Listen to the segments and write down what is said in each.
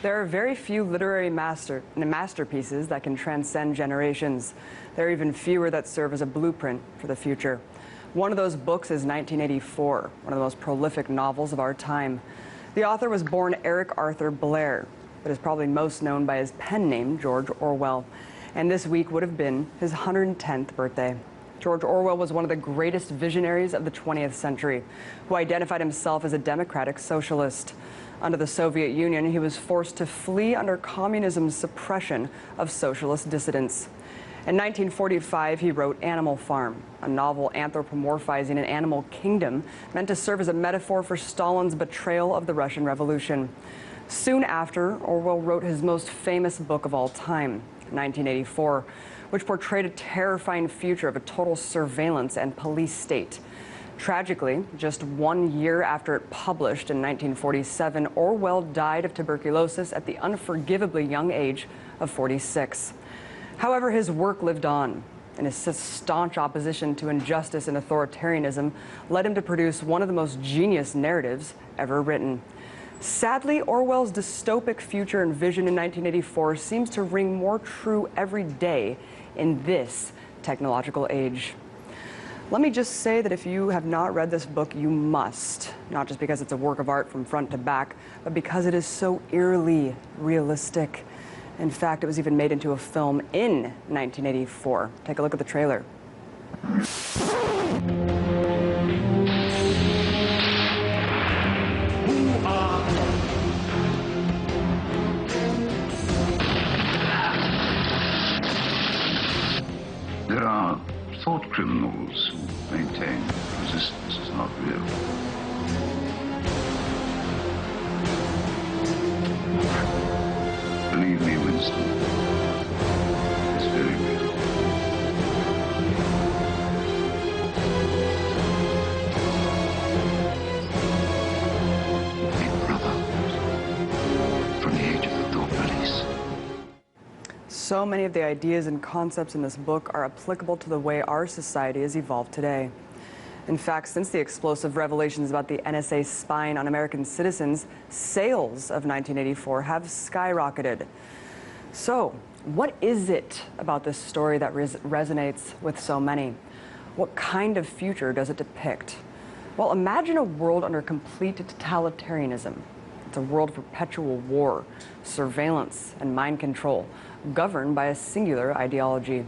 There are very few literary masterpieces that can transcend generations. There are even fewer that serve as a blueprint for the future. One of those books is 1984, one of the most prolific novels of our time. The author was born Eric Arthur Blair, but is probably most known by his pen name, George Orwell. And this week would have been his 110th birthday. George Orwell was one of the greatest visionaries of the 20th century, who identified himself as a democratic socialist. Under the Soviet Union, he was forced to flee under communism's suppression of socialist dissidents. In 1945, he wrote Animal Farm, a novel anthropomorphizing an animal kingdom meant to serve as a metaphor for Stalin's betrayal of the Russian Revolution. Soon after, Orwell wrote his most famous book of all time, 1984, which portrayed a terrifying future of a total surveillance and police state. Tragically, just 1 year after it published in 1947, Orwell died of tuberculosis at the unforgivably young age of 46. However, his work lived on, and his staunch opposition to injustice and authoritarianism led him to produce one of the most genius narratives ever written. Sadly, Orwell's dystopic future and vision in 1984 seems to ring more true every day in this technological age. Let me just say that if you have not read this book, you must, not just because it's a work of art from front to back, but because it is so eerily realistic. In fact, it was even made into a film in 1984. Take a look at the trailer. There are thought criminals who maintain resistance is not real. Believe me, Winston, it's very real. A brotherhood from the age of the thought police. So many of the ideas and concepts in this book are applicable to the way our society has evolved today. In fact, since the explosive revelations about the NSA spying on American citizens, sales of 1984 have skyrocketed. So, what is it about this story that resonates with so many? What kind of future does it depict? Well, imagine a world under complete totalitarianism. It's a world of perpetual war, surveillance, and mind control, governed by a singular ideology.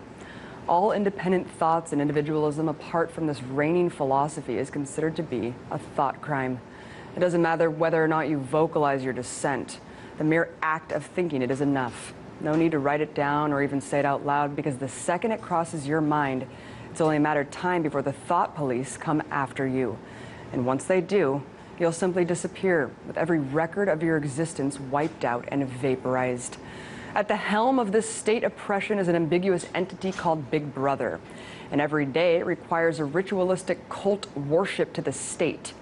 All independent thoughts and individualism apart from this reigning philosophy is considered to be a thought crime. It doesn't matter whether or not you vocalize your dissent. The mere act of thinking it is enough. No need to write it down or even say it out loud, because the second it crosses your mind, it's only a matter of time before the thought police come after you. And once they do, you'll simply disappear, with every record of your existence wiped out and vaporized. At the helm of this state oppression is an ambiguous entity called Big Brother, and every day it requires a ritualistic cult worship to the state.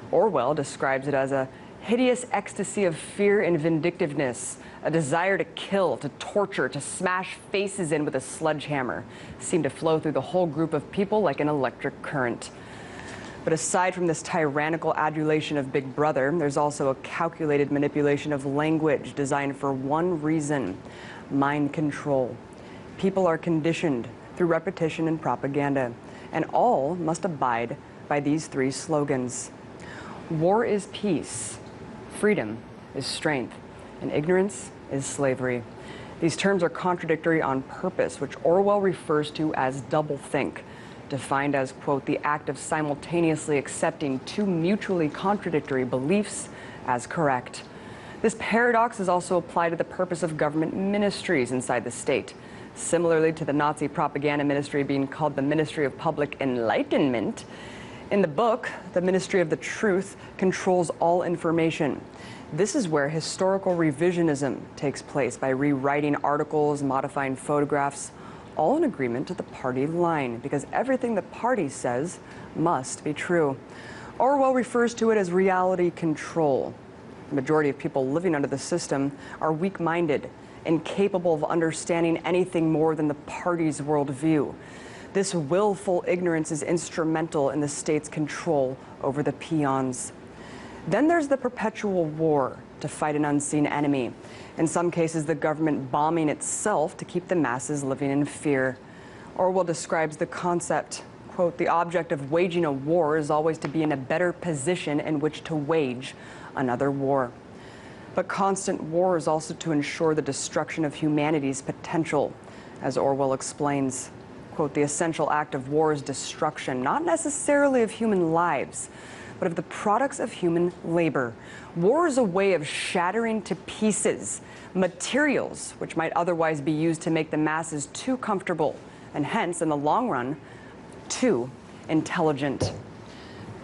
Orwell describes it as a hideous ecstasy of fear and vindictiveness, a desire to kill, to torture, to smash faces in with a sledgehammer, seem to flow through the whole group of people like an electric current. But aside from this tyrannical adulation of Big Brother, there's also a calculated manipulation of language designed for one reason: mind control. People are conditioned through repetition and propaganda, and all must abide by these three slogans. War is peace, freedom is strength, and ignorance is slavery. These terms are contradictory on purpose, which Orwell refers to as doublethink, defined as, quote, the act of simultaneously accepting two mutually contradictory beliefs as correct. This paradox is also applied to the purpose of government ministries inside the state. Similarly to the Nazi propaganda ministry being called the Ministry of Public Enlightenment, in the book, the Ministry of the Truth controls all information. This is where historical revisionism takes place by rewriting articles, modifying photographs, all in agreement to the party line, because everything the party says must be true. Orwell refers to it as reality control. The majority of people living under the system are weak-minded, incapable of understanding anything more than the party's worldview. This willful ignorance is instrumental in the state's control over the peons. Then there's the perpetual war, to fight an unseen enemy. In some cases, the government bombing itself to keep the masses living in fear. Orwell describes the concept, quote, "The object of waging a war is always to be in a better position in which to wage another war." But constant war is also to ensure the destruction of humanity's potential. As Orwell explains, quote, "The essential act of war is destruction, not necessarily of human lives, but of the products of human labor. War is a way of shattering to pieces materials which might otherwise be used to make the masses too comfortable and hence, in the long run, too intelligent."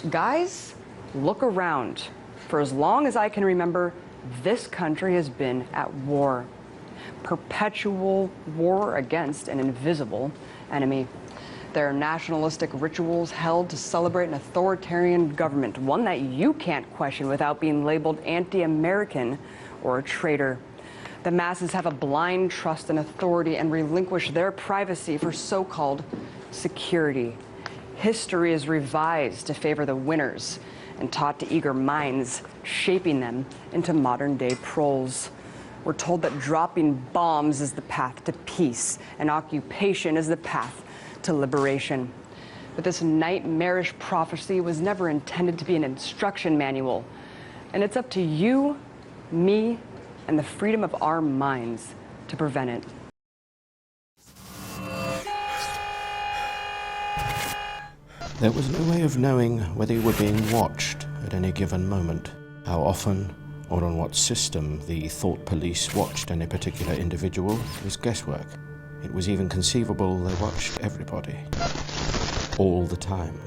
Guys, look around. For as long as I can remember, this country has been at war. Perpetual war against an invisible enemy. There are nationalistic rituals held to celebrate an authoritarian government, one that you can't question without being labeled anti-American or a traitor. The masses have a blind trust in authority and relinquish their privacy for so-called security. History is revised to favor the winners and taught to eager minds, shaping them into modern-day proles. We're told that dropping bombs is the path to peace, and occupation is the path to liberation. But this nightmarish prophecy was never intended to be an instruction manual, and it's up to you, me, and the freedom of our minds to prevent it. There was no way of knowing whether you were being watched at any given moment, how often, or on what system the thought police watched any particular individual was guesswork. It was even conceivable they watched everybody, all the time.